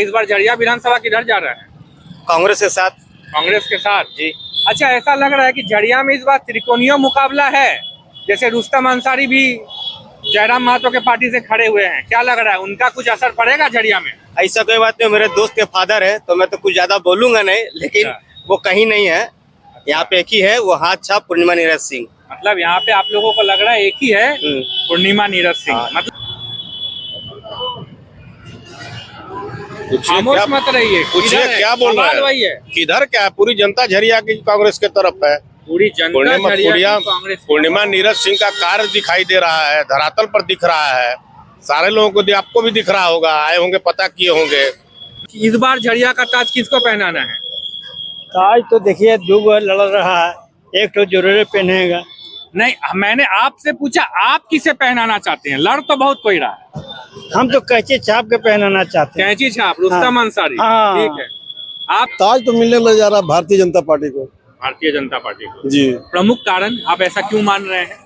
इस बार झरिया विधानसभा किधर जा रहा है? कांग्रेस के साथ। कांग्रेस के साथ जी। अच्छा, ऐसा लग रहा है कि झरिया में इस बार त्रिकोणीय मुकाबला है, जैसे रुस्तम अंसारी भी जयराम महतो के पार्टी से खड़े हुए हैं। क्या लग रहा है, उनका कुछ असर पड़ेगा झरिया में? ऐसा कोई बात नहीं, मेरे दोस्त के फादर है तो मैं तो कुछ ज्यादा बोलूंगा नहीं, लेकिन वो कहीं नहीं है, यहाँ पे एक ही है, वो हाथ छाप पूर्णिमा नीरज सिंह। मतलब यहाँ पे आप लोगों को लग रहा है एक ही है, पूर्णिमा नीरज सिंह। मतलब खामोश मत रहिए, पूछिए क्या बोल रहा है? वही है, किधर क्या है? पूरी जनता झरिया की कांग्रेस के तरफ है। पूरी जनता झरिया की कांग्रेस। पूर्णिमा नीरज सिंह का कार्य दिखाई दे रहा है, धरातल पर दिख रहा है, सारे लोगों को, आपको भी दिख रहा होगा, आए होंगे, पता किए होंगे। इस बार झरिया का ताज किसको पहनाना है? ताज तो देखिए दो लड़ रहा है, एक तो जरूर पहनेगा। नहीं, मैंने आपसे पूछा आप किसे पहनाना चाहते हैं? लड़ तो बहुत कोई रहा है। हम तो कैंची छाप के पहनाना चाहते हैं। कैंची छाप, रुस्तम अंसारी। हाँ। ठीक है। आप ताज तो मिलने लग जा रहा है भारतीय जनता पार्टी को। भारतीय जनता पार्टी को जी। प्रमुख कारण आप ऐसा क्यों मान रहे हैं?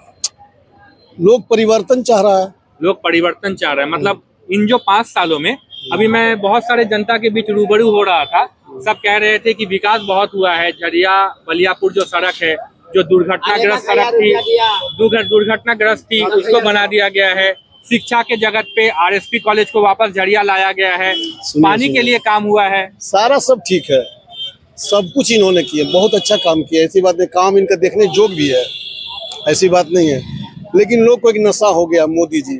लोग परिवर्तन चाह रहा है। लोग परिवर्तन चाह रहे हैं। मतलब इन जो 5 सालों में, अभी मैं बहुत सारे जनता के बीच रूबरू हो रहा था, सब कह रहे थे कि विकास बहुत हुआ है। झरिया बलियापुर जो सड़क है, जो दुर्घटनाग्रस्त सड़क थी, दुर्घटनाग्रस्त थी, उसको बना दिया गया है। शिक्षा के जगत पे आरएसपी कॉलेज को वापस झरिया लाया गया है। पानी के लिए काम हुआ है। सारा सब ठीक है, सब कुछ इन्होंने किया, बहुत अच्छा काम किया। ऐसी बात नहीं, काम इनका देखने जोग भी है, ऐसी बात नहीं है, लेकिन लोग को एक नशा हो गया मोदी जी।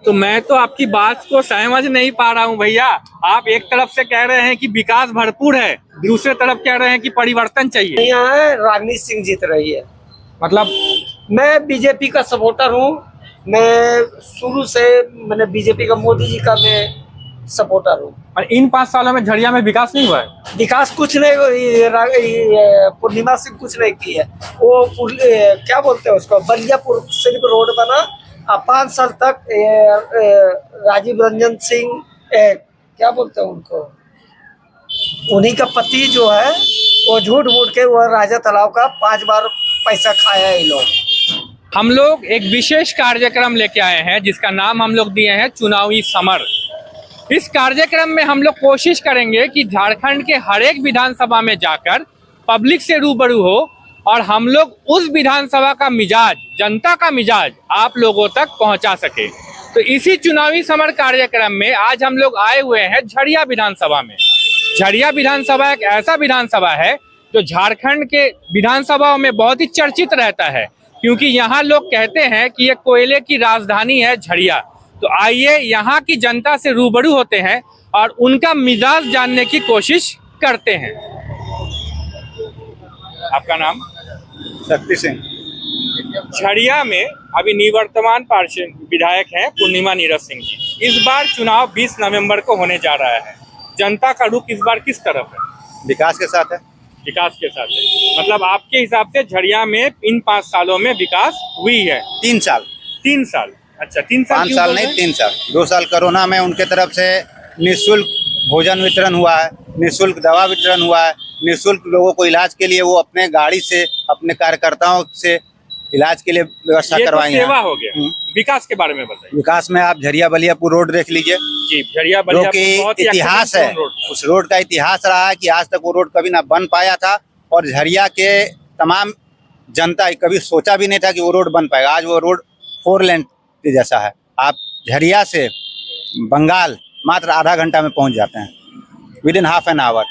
तो मैं तो आपकी बात को समझ नहीं पा रहा हूँ भैया। आप एक तरफ से कह रहे हैं कि विकास भरपूर है, दूसरे तरफ कह रहे हैं कि परिवर्तन चाहिए। यहाँ रागनी सिंह जीत रही है। मतलब मैं बीजेपी का सपोर्टर हूँ। मैं शुरू से मैंने बीजेपी का, मोदी जी का मैं सपोर्टर हूँ। और इन 5 सालों में झरिया में विकास नहीं हुआ है? विकास कुछ नहीं, पूर्णिमा सिंह कुछ नहीं की है। वो क्या बोलते हैं उसको, बलियापुर सिर्फ रोड बना। 5 साल तक राजीव रंजन सिंह, क्या बोलते हैं उनको, उन्हीं का पति जो है, वो झूठ मूठ के वह राजा तालाब का 5 बार पैसा खाया है ये लोग। हम लोग एक विशेष कार्यक्रम लेके आए हैं, जिसका नाम हम लोग दिए हैं चुनावी समर। इस कार्यक्रम में हम लोग कोशिश करेंगे कि झारखंड के हर एक विधानसभा में जाकर पब्लिक से रूबरू हो और हम लोग उस विधानसभा का मिजाज, जनता का मिजाज आप लोगों तक पहुंचा सके। तो इसी चुनावी समर कार्यक्रम में आज हम लोग आए हुए हैं झरिया विधानसभा में। झरिया विधानसभा एक ऐसा विधानसभा है जो झारखंड के विधानसभाओं में बहुत ही चर्चित रहता है, क्योंकि यहाँ लोग कहते हैं कि ये कोयले की राजधानी है झरिया। तो आइए यहाँ की जनता से रूबरू होते हैं और उनका मिजाज जानने की कोशिश करते हैं। आपका नाम? शक्ति सिंह। झरिया में अभी निवर्तमान पार्षद विधायक हैं पूर्णिमा नीरज सिंह जी। इस बार चुनाव 20 नवंबर को होने जा रहा है। जनता का रुख इस बार किस तरफ है? विकास के साथ है। विकास के साथ है। मतलब आपके हिसाब से झरिया में इन 5 सालों में विकास हुई है? 3 साल। 3 साल। अच्छा, 3 साल। 5 साल नहीं, 3 साल। 2 साल कोरोना में उनके तरफ से निःशुल्क भोजन वितरण हुआ है, निःशुल्क दवा वितरण हुआ है, निःशुल्क लोगों को इलाज के लिए वो अपने गाड़ी से, अपने कार्यकर्ताओं से इलाज के लिए व्यवस्था करवाई है। सेवा हो गया। विकास के बारे में बताइए। विकास में आप झरिया बलियापुर रोड देख लीजिए जी। झरिया बलियापुर बहुत ही इतिहास है, उस रोड का इतिहास रहा है कि आज तक वो रोड कभी ना बन पाया था, और झरिया के तमाम जनता कभी सोचा भी नहीं था कि वो रोड बन पाएगा। आज वो रोड 4 लेन के जैसा है। आप झरिया से बंगाल मात्र आधा घंटा में पहुंच जाते हैं, विदिन हाफ एन आवर।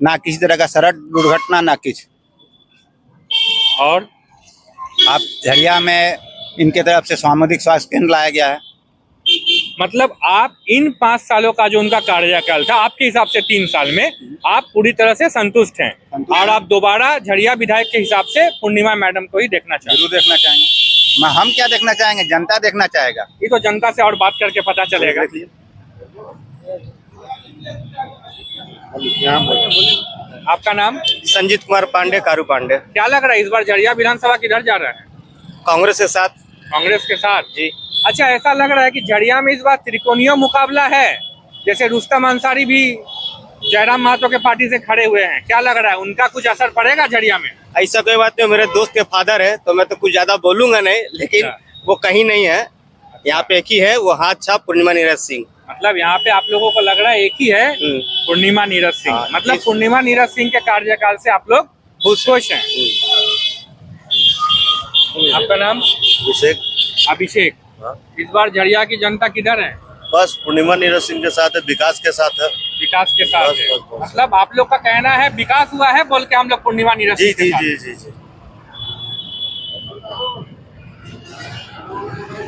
ना किसी तरह का सड़क दुर्घटना, ना कुछ। और आप झरिया में इनके तरफ से सामुदायिक स्वास्थ्य केंद्र लाया गया है। मतलब आप इन 5 सालों का जो उनका कार्यकाल था, आपके हिसाब से 3 साल में आप पूरी तरह से संतुष्ट हैं, और आप दोबारा झरिया विधायक के हिसाब से पूर्णिमा मैडम को ही देखना चाहेंगे? जरूर देखना चाहेंगे। हम क्या देखना चाहेंगे, जनता देखना चाहेगा। ये तो जनता से और बात करके पता चलेगा। आपका नाम? संजीत कुमार पांडे, कारू पांडे। क्या लग रहा है इस बार झरिया विधानसभा किधर जा रहा है? कांग्रेस के साथ। कांग्रेस के साथ जी। अच्छा, ऐसा लग रहा है कि झरिया में इस बार त्रिकोणीय मुकाबला है, जैसे रुस्तम अंसारी भी जयराम महतो के पार्टी से खड़े हुए हैं। क्या लग रहा है, उनका कुछ असर पड़ेगा झरिया में? ऐसा कोई बात नहीं, मेरे दोस्त के फादर है तो मैं तो कुछ ज्यादा बोलूंगा नहीं, लेकिन वो कहीं नहीं है, यहाँ पे एक ही है, वो हाथ छाप पूर्णिमा नीरज सिंह। मतलब यहाँ पे आप लोगों को लग रहा है एक ही है, पूर्णिमा नीरज सिंह। हाँ, मतलब पूर्णिमा नीरज सिंह के कार्यकाल से आप लोग खुश हैं। आपका नाम? अभिषेक। इस बार झरिया की जनता किधर है? बस पूर्णिमा नीरज सिंह के साथ है, विकास के साथ है। विकास के साथ बस, है। बस, बस। मतलब आप लोग का कहना है विकास हुआ है बोल के हम लोग पूर्णिमा नीरज जी सिंह के जी साथ। जी जी जी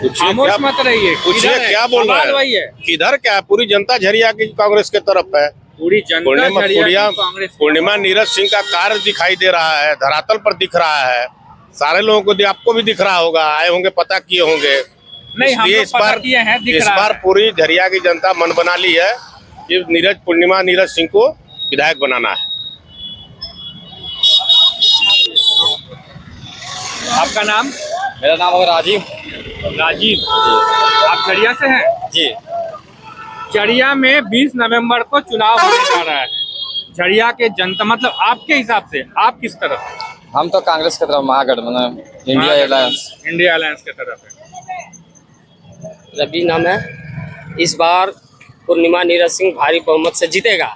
खामोश मत रहिए। पूछिए किधर है? क्या बोल सवाल रहे वही है। हैं? किधर क्या है? पूरी जनता झरिया की कांग्रेस के तरफ है। पूरी जनता झरिया की कांग्रेस की पूर्णिमा नीरज सिंह का कार्य दिखाई दे रहा है, धरातल पर दिख रहा है। सारे लोगों को आपको भी दिख रहा होगा, आए होंगे, पता किए होंगे। नहीं, हम इसलिए लोग पता किए हैं, दिख इस रहा बार है। पूरी झरिया की जनता मन बना ली है कि पूर्णिमा नीरज सिंह को विधायक बनाना है। आपका नाम? मेरा नाम है राजीव। राजीव। आप झरिया से हैं? जी। झरिया में 20 नवंबर को चुनाव होने जा रहा है। झरिया के जनता मतलब आपके हिसाब से आप किस तरफ हैं? हम तो कांग्रेस की तरफ, महागठबंधन, इंडिया अलायंस। इंडिया अलायंस की तरफ है। रवि नाम है। इस बार पूर्णिमा नीरज सिंह भारी बहुमत से जीतेगा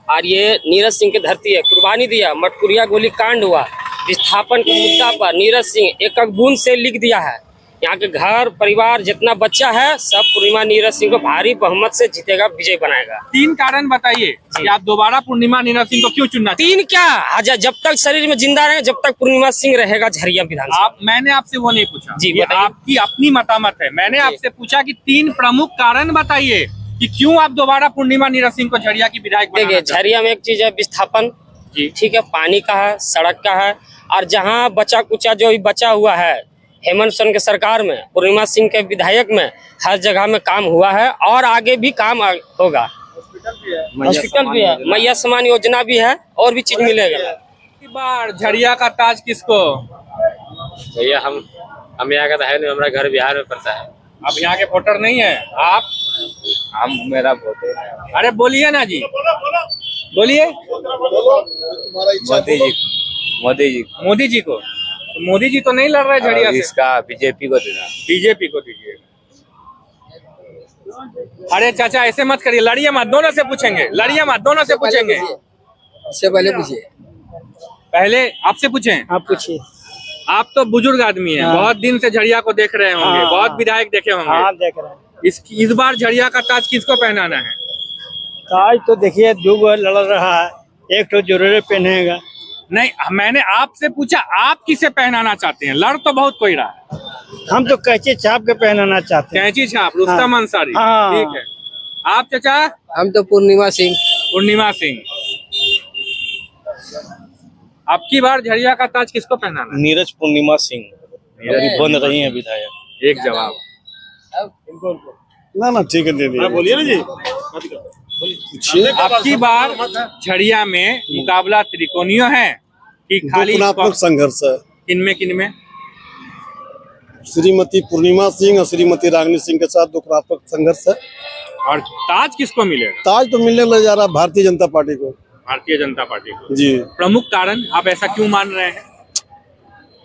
और ये नीरज सिंह की धरती है। कुर्बानी दिया, मटकुरिया गोली कांड हुआ, विस्थापन के मुद्दा पर नीरज सिंह एक बूंद से लिख दिया है। यहाँ के घर परिवार जितना बच्चा है सब पूर्णिमा नीरज सिंह को भारी बहुमत से जीतेगा, विजय बनाएगा। 3 कारण बताइए कि आप दोबारा पूर्णिमा नीरज सिंह को क्यों चुनना चाहते 3 क्या, जब तक शरीर में जिंदा रहे जब तक पूर्णिमा सिंह रहेगा झरिया हैं? विधानसभा। मैंने आपसे वो नहीं पूछा जी, ये बताइए। आपकी अपनी मतामत है। मैंने आपसे पूछा कि 3 प्रमुख कारण बताइए कि क्यों आप दोबारा पूर्णिमा नीरज सिंह को झरिया की विधायक बनाना देखिए, चाहते हैं? झरिया में एक चीज है विस्थापन, जी। ठीक है, पानी का है, सड़क का है, और जहाँ बचा कुचा जो भी बचा हुआ है हेमंत सोरेन के सरकार में, पूर्णिमा सिंह के विधायक में हर जगह में काम हुआ है और आगे भी काम होगा। हॉस्पिटल भी है, मैया सम्मान योजना भी है और भी चीज मिलेगा। इस बार झरिया का ताज किसको? भैया हम यहाँ का तो है नहीं, हमारा घर बिहार में पड़ता है। अब यहाँ के वोटर नहीं है आप? मेरा वोट है अरे बोलिए ना जी, बोलिए। मोदी जी। मोदी जी को? तो मोदी जी तो नहीं लड़ रहे झरिया से। इसका बीजेपी को देना। बीजेपी को दीजिए। अरे चाचा ऐसे मत करिए, लड़िए मत, दोनों से पूछेंगे, लड़िए मत, दोनों से पूछेंगे। इससे पहले पूछिए। पहले आपसे पूछें? आप पूछिए। आप तो बुजुर्ग आदमी हैं, हाँ। बहुत दिन से झरिया को देख रहे होंगे, हाँ। बहुत विधायक देखे होंगे। हाँ, देख रहे हैं। इस बार झरिया का ताज किसको पहनाना है? ताज तो देखिए 2 लड़ रहा है, एक तो जरूर पहनेगा। नहीं, मैंने आपसे पूछा आप किसे पहनाना चाहते हैं? लड़ तो बहुत कोई रहा है। हम तो कैंची छाप के पहनाना चाहते हैं। कैंची छाप, रुस्तम हाँ। अंसारी। हाँ। ठीक है। आप चाचा? हम तो पूर्णिमा सिंह। पूर्णिमा सिंह। अब की बार झरिया का ताज किसको पहनाना है? नीरज पूर्णिमा सिंह अभी बन रही है विधायक। एक जवाब। ना ठीक है, दे दिया। बोलिए ना जी। अब की बार झरिया में मुकाबला त्रिकोणीय है कि खाली गुणात्मक संघर्ष है। किनमें? श्रीमती पूर्णिमा सिंह और श्रीमती रागिनी सिंह के साथ गुणात्मक संघर्ष है। और ताज किसको मिलेगा? ताज तो मिलने लग जा रहा है भारतीय जनता पार्टी को। भारतीय जनता पार्टी को। जी। प्रमुख कारण आप ऐसा क्यों मान रहे हैं?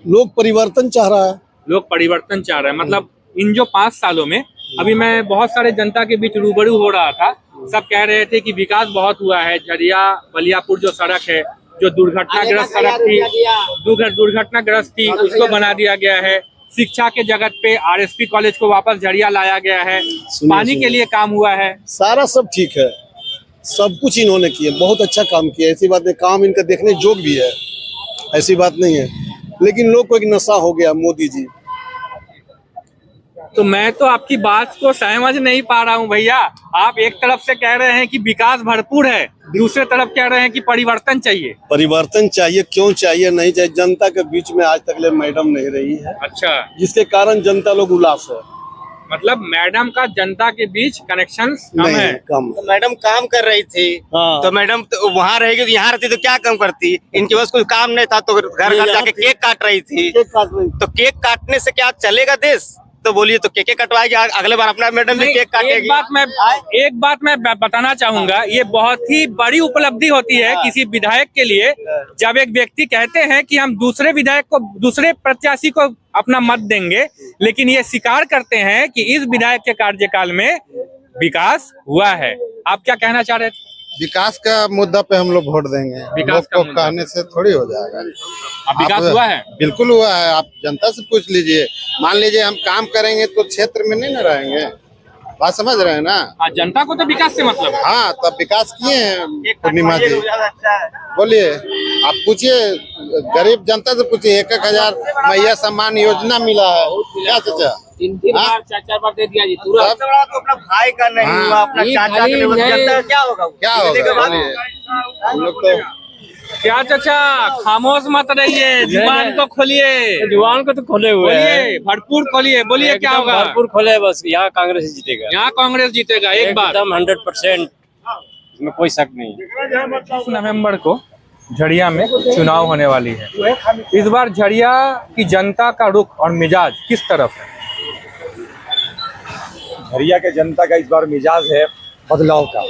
लोग परिवर्तन चाह रहा है। लोग परिवर्तन चाह रहे हैं। मतलब इन जो 5 सालों में, अभी मैं बहुत सारे जनता के बीच रूबरू हो रहा था, सब कह रहे थे कि विकास बहुत हुआ है। झरिया बलियापुर जो सड़क है, जो दुर्घटनाग्रस्त सड़क थी, दुर्घटनाग्रस्त थी, उसको बना दिया गया है। शिक्षा के जगत पे आरएसपी कॉलेज को वापस झरिया लाया गया है। पानी के लिए काम हुआ है। सारा सब ठीक है, सब कुछ इन्होंने किया, बहुत अच्छा काम किया। ऐसी बात नहीं, काम इनका देखने जोग भी है, ऐसी बात नहीं है। लेकिन लोग को एक नशा हो गया मोदी जी। तो मैं तो आपकी बात को समझ नहीं पा रहा हूँ भैया। आप एक तरफ से कह रहे हैं कि विकास भरपूर है, दूसरे तरफ कह रहे हैं कि परिवर्तन चाहिए। परिवर्तन चाहिए, क्यों चाहिए नहीं चाहिए? जनता के बीच में आज तक ले मैडम नहीं रही है, अच्छा, जिसके कारण जनता लोग उल्लास है। मतलब मैडम का जनता के बीच कनेक्शन कम नहीं है। कम। तो मैडम काम कर रही थी, हाँ। तो मैडम तो वहाँ रहेगी तो यहाँ रहती तो क्या काम करती? इनके पास कोई काम नहीं था तो घर घर जाके केक काट रही थी। तो केक काटने से क्या चलेगा देश? तो बोलिए, तो केक कटवाएगी, अगले बार अपना मैडम भी केक काटेगी। एक बात मैं बताना चाहूंगा, ये बहुत ही बड़ी उपलब्धि होती है किसी विधायक के लिए, जब एक व्यक्ति कहते हैं कि हम दूसरे विधायक को, दूसरे प्रत्याशी को अपना मत देंगे, लेकिन ये स्वीकार करते हैं कि इस विधायक के कार्यकाल में विकास हुआ है। आप क्या कहना चाह रहे थे? विकास का मुद्दा पे हम लोग वोट देंगे। विकास लोग का को मुद्दा। कहने से थोड़ी हो जाएगा। अब विकास हुआ है? बिल्कुल हुआ है। आप जनता से पूछ लीजिए। मान लीजिए हम काम करेंगे तो क्षेत्र में नहीं न रहेंगे। बात समझ रहे हैं ना? हाँ, जनता को तो विकास से मतलब है। हाँ, तब विकास किए हैं पूर्णिमा जी। बोलिए, आप पूछिए गरीब जनता से पूछिए। 1,000 मैया सम्मान योजना मिला है क्या चाचा? 3 बार 4 बार दे दिया जी पूरा। सब तो अपना भाई का नहीं हाँ। हुआ, अपना ये चाचा खाली का नहीं हुआ, नहीं। जनता का क्या होगा? क्या जीतने के होगा? बाद बोलिए। हम लोग तो क्या चाचा, खामोश मत रहिए, जुबान को खोलिए, जुबान को तो खोले हुए बोलिए, भरपूर खोलिए, बोलिए क्या होगा? भरपूर खोले, बस यहाँ कांग्रेस ही जीतेगा। यहाँ कांग्रेस जीतेगा एक बार। एकदम 100%, इसमें कोई शक नहीं। 20 नवंबर को झड़िया में चुनाव होने वाली है। इस बार झड़िया की जनता का रुख और मिजाज किस तरफ है? झरिया के जनता का इस बार मिजाज है बदलाव का।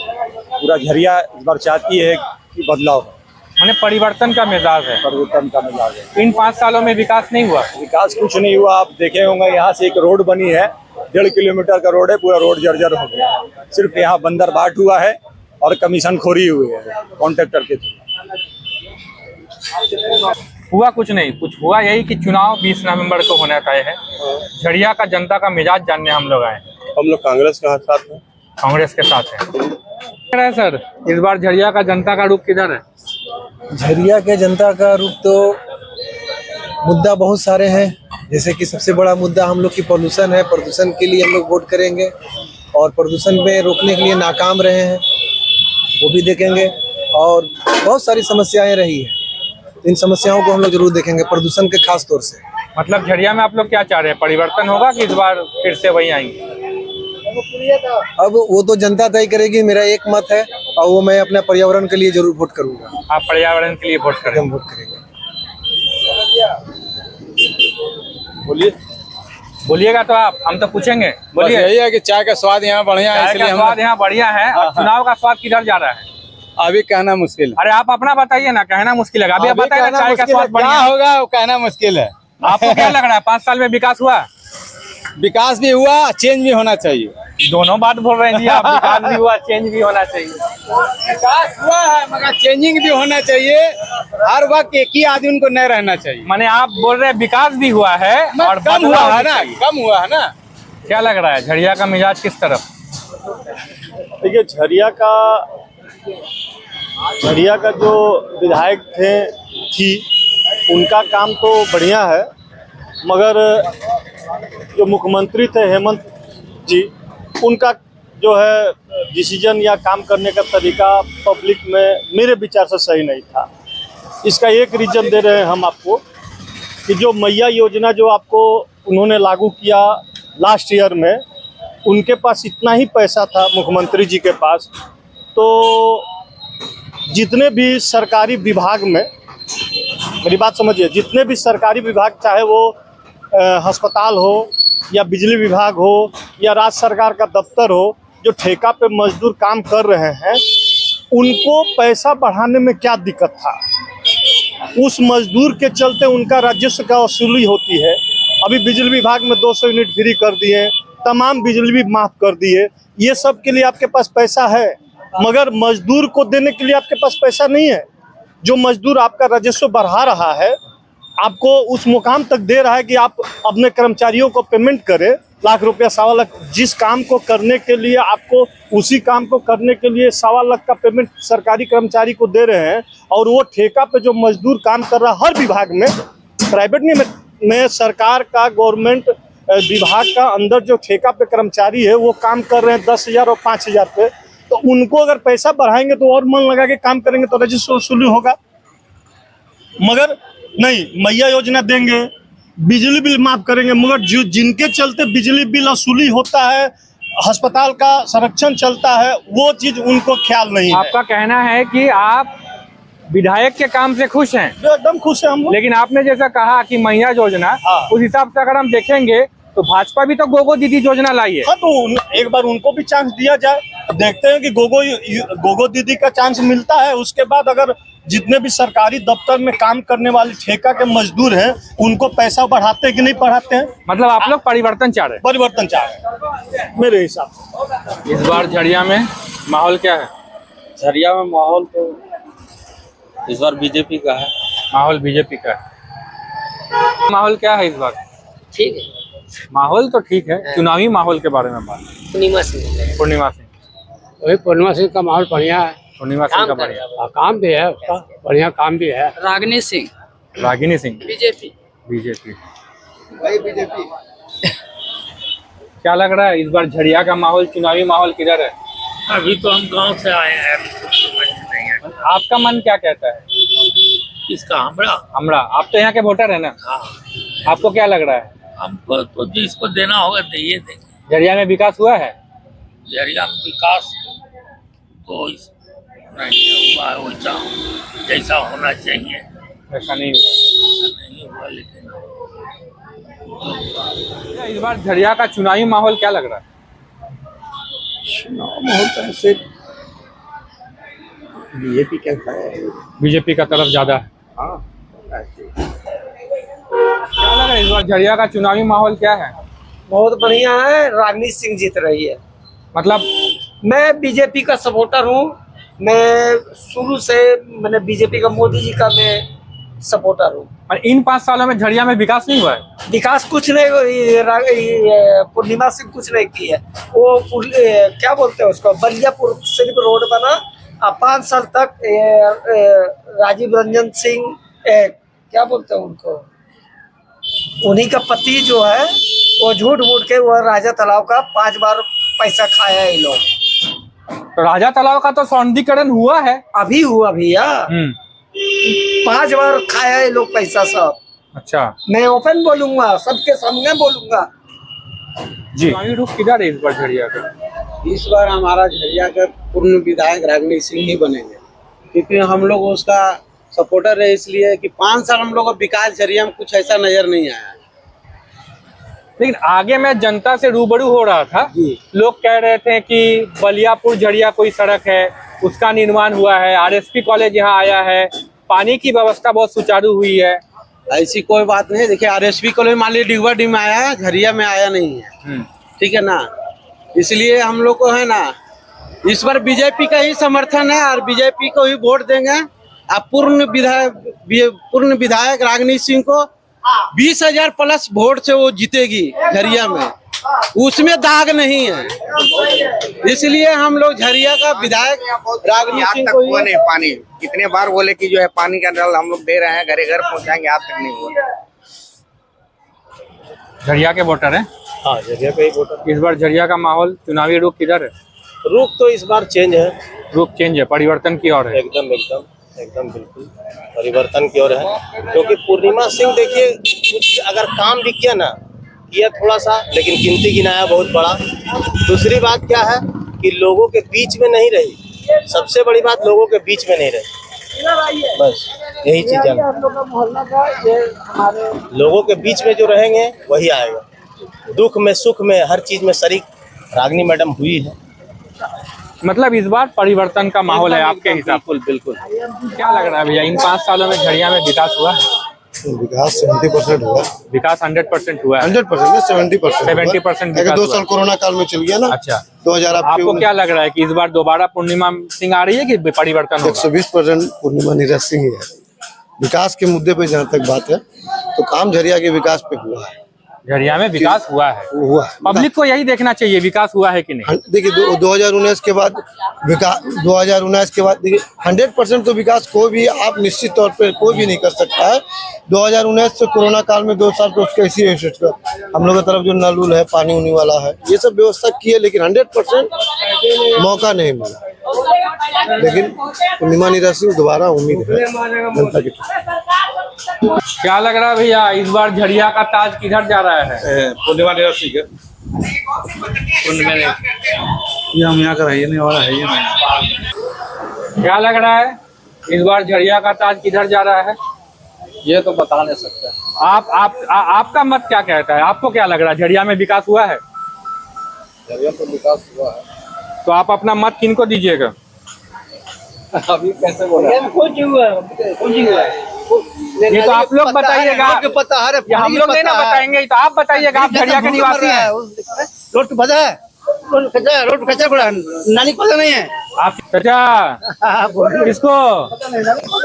पूरा झरिया इस बार चाहती है कि बदलाव हो। माने परिवर्तन का मिजाज है। परिवर्तन का मिजाज है। इन 5 सालों में विकास नहीं हुआ। विकास कुछ नहीं हुआ। आप देखे होंगे यहाँ से एक रोड बनी है, 1.5 किलोमीटर का रोड है, पूरा रोड जर्जर हो गया है। सिर्फ यहाँ बंदर बाट हुआ है और कमीशन खोरी हुई है कॉन्ट्रैक्टर के थ्रू। हुआ कुछ नहीं, कुछ हुआ यही कि चुनाव 20 नवंबर को होना तय है। झड़िया का जनता का मिजाज जानने हम लोग आए। हम लोग कांग्रेस का साथ में। कांग्रेस के साथ है सर। इस बार झड़िया का जनता का रुख किधर है? झरिया के जनता का रुख तो मुद्दा बहुत सारे हैं। जैसे कि सबसे बड़ा मुद्दा हम लोग की पॉल्यूशन है। प्रदूषण के लिए हम लोग वोट करेंगे और प्रदूषण में रोकने के लिए नाकाम रहे हैं, वो भी देखेंगे। और बहुत सारी समस्याएं रही हैं, इन समस्याओं को हम लोग जरूर देखेंगे, प्रदूषण के खास तौर से। मतलब झड़िया में आप लोग क्या चाह रहे हैं, परिवर्तन होगा कि इस बार फिर से वही आएंगे? अब वो तो जनता तय करेगी। मेरा एक मत है और वो मैं अपने पर्यावरण के लिए जरूर वोट करूंगा। आप पर्यावरण के लिए वोट करें? हम वोट करेंगे। बोलिए, बोलिएगा तो आप, हम तो पूछेंगे। बोलिए। यही है कि चाय का स्वाद यहाँ बढ़िया है, चाय का स्वाद यहाँ बढ़िया है और चुनाव का स्वाद किधर जा रहा है अभी कहना मुश्किल है। अरे आप अपना बताइए ना, कहना मुश्किल है। अभी आप बताइए ना, चाय का स्वाद बढ़िया क्या है। होगा वो कहना मुश्किल है। आपको क्या लग रहा है, 5 साल में विकास हुआ? विकास भी हुआ, चेंज भी होना चाहिए। दोनों बात बोल रहे हैं जी आप। विकास भी हुआ, चेंज भी होना चाहिए। विकास हुआ है मगर चेंजिंग भी होना चाहिए। हर वक्त एक ही आदमी को नहीं रहना चाहिए। माने आप बोल रहे हैं विकास भी हुआ है और कम हुआ है ना, कम हुआ है ना। क्या लग रहा है झड़िया का मिजाज किस तरफ? देखिए, झरिया का जो विधायक थी उनका काम तो बढ़िया है, मगर जो मुख्यमंत्री थे हेमंत जी, उनका जो है डिसीजन या काम करने का तरीका पब्लिक में मेरे विचार से सही नहीं था। इसका एक रीजन दे रहे हैं हम आपको कि जो मैया योजना जो आपको उन्होंने लागू किया लास्ट ईयर में, उनके पास इतना ही पैसा था मुख्यमंत्री जी के पास, तो जितने भी सरकारी विभाग में, मेरी बात समझिए, जितने भी सरकारी विभाग, चाहे वो अस्पताल हो या बिजली विभाग हो या राज्य सरकार का दफ्तर हो, जो ठेका पे मजदूर काम कर रहे हैं, उनको पैसा बढ़ाने में क्या दिक्कत था? उस मजदूर के चलते उनका राजस्व का वसूली होती है। अभी बिजली विभाग में 200 यूनिट फ्री कर दिए, तमाम बिजली भी माफ़ कर दिए। ये सब के लिए आपके पास पैसा है, मगर मजदूर को देने के लिए आपके पास पैसा नहीं है। जो मजदूर आपका राजस्व बढ़ा रहा है, आपको उस मुकाम तक दे रहा है कि आप अपने कर्मचारियों को पेमेंट करें, लाख रुपया, 1.25 लाख, जिस काम को करने के लिए आपको, उसी काम को करने के लिए 1.25 लाख का पेमेंट सरकारी कर्मचारी को दे रहे हैं, और वो ठेका पे जो मजदूर काम कर रहा है हर विभाग में, प्राइवेट नहीं में सरकार का, गवर्नमेंट विभाग का अंदर जो ठेका पे कर्मचारी है वो काम कर रहे हैं 10,000 और 5,000 पे, तो उनको अगर पैसा बढ़ाएंगे तो और मन लगा के काम करेंगे तो राजस्व वसूली होगा। मगर नहीं, मैया योजना देंगे, बिजली बिल माफ करेंगे, मगर जो जिनके चलते बिजली बिल वसूली होता है, अस्पताल का संरक्षण चलता है, वो चीज उनको ख्याल नहीं है। आपका कहना है कि आप विधायक के काम से खुश हैं? एकदम खुश है हम लोग। लेकिन आपने जैसा कहा कि मैया योजना, उस हिसाब से अगर हम देखेंगे तो भाजपा भी तो गोगो दीदी योजना लाई है। हाँ, तो एक बार उनको भी चांस दिया जाए, देखते हैं कि गोगो दीदी का चांस मिलता है, उसके बाद अगर जितने भी सरकारी दफ्तर में काम करने वाले ठेका के मजदूर हैं उनको पैसा बढ़ाते हैं कि नहीं बढ़ाते हैं? मतलब आप लोग परिवर्तन चाह रहे परिवर्तन चाह रहे हैं मेरे हिसाब से। हैं। इस बार झरिया में माहौल क्या है? झरिया में माहौल तो इस बार बीजेपी का है। माहौल बीजेपी का है। माहौल क्या है इस बार? ठीक है, माहौल तो ठीक है, चुनावी माहौल के बारे में बात। पूर्णिमा सिंह। पूर्णिमा सिंह, वही पूर्णिमा सिंह का माहौल बढ़िया है, पूर्णिमा सिंह का बढ़िया। काम भी है उसका, बढ़िया काम भी है। रागिनी सिंह, रागिनी सिंह, बीजेपी। बीजेपी। क्या लग रहा है इस बार झरिया का माहौल, चुनावी माहौल किधर है? अभी तो हम गांव से आए हैं। आपका मन क्या कहता है? इसका हमरा हमरा, आप तो यहाँ के वोटर है ना? हाँ, आपको क्या लग रहा है? हमको तो जिसको देना होगा दिए देंगे। झरिया में विकास हुआ है? झरिया में विकास तो नहीं हुआ वैसा जैसा होना चाहिए, ऐसा नहीं हुआ। नहीं हुआ। लेकिन इस बार झरिया का चुनावी माहौल क्या लग रहा है? माहौल तो ऐसे बीजेपी का है, बीजेपी का तरफ ज्यादा है। क्या लग रहा है इस बार झरिया का चुनावी माहौल क्या है? बहुत बढ़िया है, रागिनी सिंह जीत रही है। मतलब मैं बीजेपी का सपोर्टर हूँ। मैं शुरू से मैंने बीजेपी का, मोदी जी का मैं सपोर्टर हूँ। और इन 5 सालों में झरिया में विकास नहीं हुआ है? विकास कुछ नहीं, पूर्णिमा सिंह कुछ नहीं की है। वो क्या बोलते हैं उसको, बलियापुर सिर्फ रोड बना। 5 साल तक राजीव रंजन सिंह क्या बोलते हैं उनको, उन्हीं का पति जो है वो झूठ मूठ के वो राजा तालाब का 5 बार पैसा खाया है ये लोग। तो राजा तालाब का तो सौंदर्यीकरण हुआ है, अभी हुआ भैया। 5 बार खाया है ये लोग पैसा सब। अच्छा, मैं ओपन बोलूंगा, सबके सामने बोलूंगा जी। चुनावी रुख किधर है इस बार झरिया का? इस बार हमारा झरिया का पूर्ण विधायक रागिनी सिंह ही बनेंगे, क्योंकि हम लोग उसका सपोर्टर है। इसलिए कि 5 साल हम लोग का विकास झरिया में कुछ ऐसा नजर नहीं आया। लेकिन आगे मैं जनता से रूबरू हो रहा था, लोग कह रहे थे कि बलियापुर झरिया कोई सड़क है उसका निर्माण हुआ है, आरएसपी कॉलेज यहाँ आया है, पानी की व्यवस्था बहुत सुचारू हुई है। ऐसी कोई बात नहीं। देखिए आरएसपी कॉलेज मान लीजिए डिगवा डी में आया है, झरिया में आया नहीं है, ठीक है ना। इसलिए हम लोग को है ना इस बार बीजेपी का ही समर्थन है और बीजेपी को ही वोट देंगे। अब पूर्ण विधायक रागिनी सिंह को 20,000 प्लस वोट से वो जीतेगी झरिया में, उसमें दाग नहीं है। इसलिए हम लोग झरिया का विधायक रागिनी सिंह को ही। पानी कितने बार बोले कि जो है पानी का नल हम लोग दे रहे हैं, घरे घर पहुंचाएंगे, आज तक नहीं हुआ। झरिया के वोटर हैं? हाँ, झरिया का ही वोटर। इस बार झरिया का माहौल, चुनावी रुख किधर है? रुख तो इस बार चेंज है, रुख चेंज है, परिवर्तन की ओर है। एकदम बिल्कुल परिवर्तन की ओर है। क्योंकि पूर्णिमा सिंह देखिए कुछ अगर काम भी किया ना, किया थोड़ा सा, लेकिन गिनती गिनाया बहुत बड़ा। दूसरी बात क्या है कि लोगों के बीच में नहीं रही, सबसे बड़ी बात लोगों के बीच में नहीं रही, बस यही चीज है। लोगों के बीच में जो रहेंगे वही आएगा। दुख में सुख में हर चीज में शरीक रागिनी मैडम हुई है। मतलब इस बार परिवर्तन का माहौल है आपके हिसाब? बिल्कुल। क्या लग रहा है भैया, इन 5 सालों में झरिया में विकास हुआ है? विकास 70% हुआ। विकास 100% हुआ है? 100% 70%। 70% 2 साल कोरोना काल में चल गया ना। अच्छा, 2000 आपको क्या लग रहा है कि इस बार दोबारा पूर्णिमा सिंह आ रही है कि परिवर्तन होगा? 120% पूर्णिमा नीरज सिंह ही है। विकास के मुद्दे पे जहाँ तक बात है तो काम झरिया के विकास पे हुआ है। झरिया में विकास हुआ है, पब्लिक को यही देखना चाहिए विकास हुआ है कि नहीं। देखिए 2019 के बाद देखिए 100% तो विकास कोई भी आप निश्चित तौर पे कोई भी नहीं कर सकता है। 2019 से कोरोना काल में 2 साल तो उसका इसी हम लोग की तरफ जो नल उल है, पानी उनी वाला है, ये सब व्यवस्था की है, लेकिन 100% मौका नहीं मिला। लेकिन पूर्णिमा नीरज सिंह दोबारा उम्मीद है जनता की। क्या लग रहा है भैया, इस बार झरिया का ताज किधर जा रहा है? पूर्णिमा नीरज सिंह ये हम यहाँ का रहने वाला है ही नहीं। क्या लग रहा है इस बार झरिया का ताज किधर जा रहा है? ये तो बता नहीं सकते। आपका मत क्या कहता है? आपको क्या लग रहा है, झरिया में विकास हुआ है? झरिया तो विकास हुआ है। तो आप अपना मत किनको दीजिएगा? अभी कैसे बोला? ये तो आप लोग बताइएगा, पता है ये हम लोग नहीं ना बताएंगे, ये तो आप बताइएगा, आप झरिया के निवासी हैं। रोड तो पता है, रोड कच्चा पड़ा, नाली पता नहीं है। आप चाचा किसको?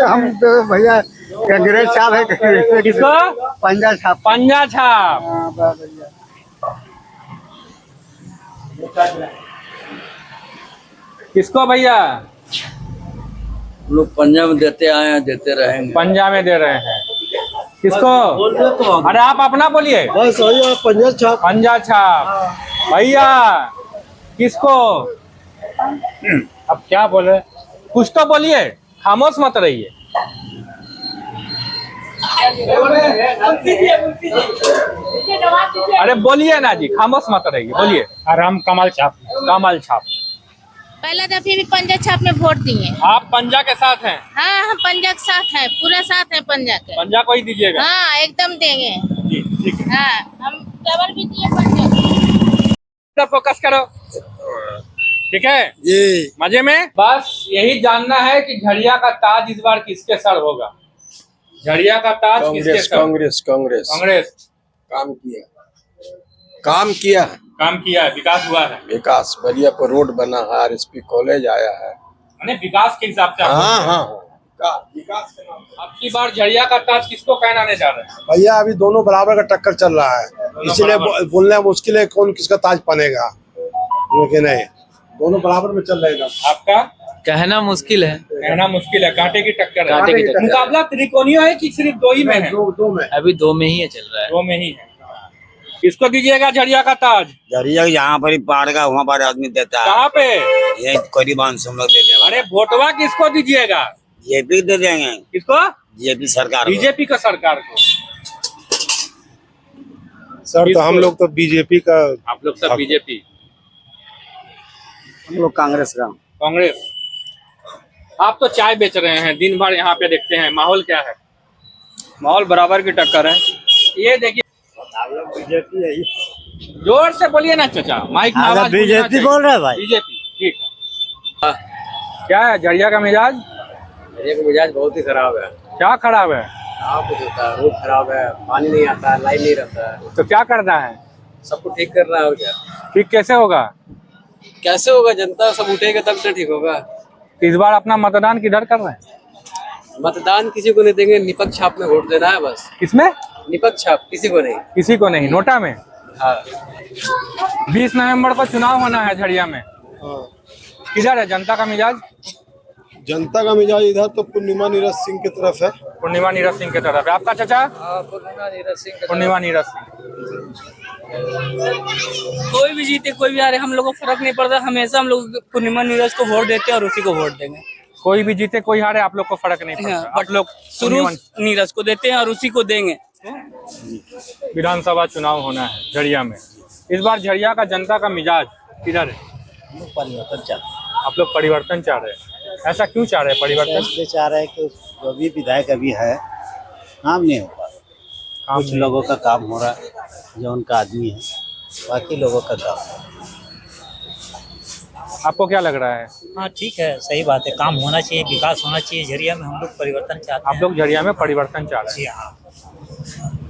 हम तो भैया अंग्रेज साहब है, किसको? पंजा छाप। पंजा छाप। किसको भैया? लोग पंजा में देते आए हैं, देते रहेंगे। पंजा में दे रहे हैं। किसको? अरे आप अपना बोलिए। पंजा छाप। पंजा छाप भैया। किसको? अब क्या बोले, कुछ तो बोलिए, खामोश मत रहिए। अरे बोलिए ना जी, खामोश मत रहिए, बोलिए। आराम कमाल छाप। कमल छाप। पहला दफे भी पंजा छाप में वोट दिए। आप पंजा के साथ हैं? हाँ, हम पंजा के साथ हैं, पूरा साथ है पंजा के। पंजा को ही दीजिएगा? हाँ, एकदम देंगे जी, ठीक है। हाँ, हम डबल भी दिए पंजा। फोकस करो, ठीक है जी, मजे में। बस यही जानना है कि झरिया का ताज इस बार किसके सर होगा? झरिया का ताज किसके सर? कांग्रेस कांग्रेस कांग्रेस। काम किया, काम किया, काम किया है, विकास हुआ है। विकास बलिया पर रोड बना है, RSP कॉलेज आया है। विकास के हिसाब से। हाँ हाँ, विकास के नाम पे। अब की बार झरिया का ताज किसको पहनाने जा रहे हैं? भैया अभी दोनों बराबर का टक्कर चल रहा है, इसलिए बोलना मुश्किल है कौन किसका ताज बनेगा, लेकिन नहीं, दोनों बराबर में चल रहे हैं। आपका कहना मुश्किल है, कहना मुश्किल है। कांटे की टक्कर है। कांटे की टक्कर। मुकाबला त्रिकोणीय है कि सिर्फ दो ही में है? दो में, अभी 2 में ही चल रहा है। 2 में ही है। किसको दीजिएगा झरिया का ताज? झरिया यहाँ पर ही पहाड़ का वहाँ पर आदमी देता है। कहाँ पे? ये करीबन हम लोग देते हैं। अरे वोटवा किसको दीजिएगा? जेपी दे देंगे। किसको? जेपी सरकार को। बीजेपी का सरकार को। सर तो हम लोग तो बीजेपी का। आप लोग सब बीजेपी? हम लोग कांग्रेस का। कांग्रेस। आप तो चाय बेच रहे हैं, दिन भर यहाँ पे देखते हैं, माहौल क्या है? माहौल बराबर की टक्कर है। ये देखिए, बीजेपी है। जोर से बोलिए ना चाचा, माइक में आवाज। बीजेपी बोल रहे हैं भाई। बीजेपी, ठीक है। क्या है झरिया का मिजाज? झरिया का मिजाज बहुत ही खराब है। क्या खराब है? कुछ होता है, रोड खराब है, पानी नहीं आता है, लाइन नहीं रहता है। तो क्या करना है? सबको ठीक करना है क्या? ठीक कैसे होगा? कैसे होगा? जनता सब उठेगा तब तो ठीक होगा। इस बार अपना मतदान किधर कर रहे हैं? मतदान किसी को नहीं देंगे, निपक्ष छाप में वोट देना है बस। किसमें? निपक्ष छाप, किसी को नहीं। किसी को नहीं, नोटा में। हाँ। 20 नवंबर को चुनाव होना है झरिया में। किधर है जनता का मिजाज? जनता का मिजाज इधर तो पूर्णिमा नीरज सिंह की तरफ है। पूर्णिमा नीरज सिंह की तरफ है। आपका चाचा? पूर्णिमा नीरज सिंह। पूर्णिमा नीरज सिंह। कोई भी जीते कोई भी हारे हम लोग को फर्क नहीं पड़ता, हमेशा हम लोग पूर्णिमा नीरज को वोट देते हैं और उसी को वोट देंगे। कोई भी जीते कोई हारे आप लोग को फर्क नहीं पड़ता। आप लोग शुरू नीरज को देते हैं और उसी को देंगे। विधानसभा चुनाव होना है झरिया में। इस बार झरिया का जनता का मिजाज किधर है? परिवर्तन चाह रहे हैं। आप लोग परिवर्तन चाह रहे हैं। ऐसा क्यों चाह रहे हैं परिवर्तन? इसलिए चाह रहे हैं कि जो भी विधायक अभी है काम नहीं हो पा रहा। कुछ लोगों का काम हो रहा है, जो उनका आदमी है, बाकी लोगों का काम है। आपको क्या लग रहा है? हाँ ठीक है, सही बात है, काम होना चाहिए, विकास होना चाहिए झरिया में। हम लोग परिवर्तन चाहते हैं। आप लोग झरिया में परिवर्तन चाह रहे हैं? जी हाँ,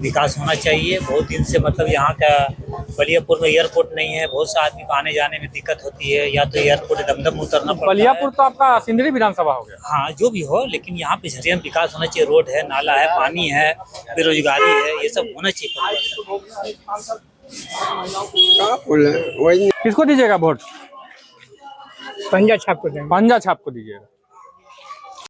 विकास होना चाहिए। बहुत दिन से मतलब यहाँ का बलियापुर में एयरपोर्ट नहीं है, बहुत से आदमी को आने जाने में दिक्कत होती है, या तो एयरपोर्ट दमदम उतरना पड़ता है। बलियापुर तो आपका सिंदरी विधानसभा हो गया। हाँ जो भी हो, लेकिन यहाँ पे झरिया में विकास होना चाहिए। रोड है, नाला है, पानी है, बेरोजगारी है, ये सब होना चाहिए। किसको दीजिएगा वोट? पंजा छाप को देंगे। पंजा छाप को दीजिएगा।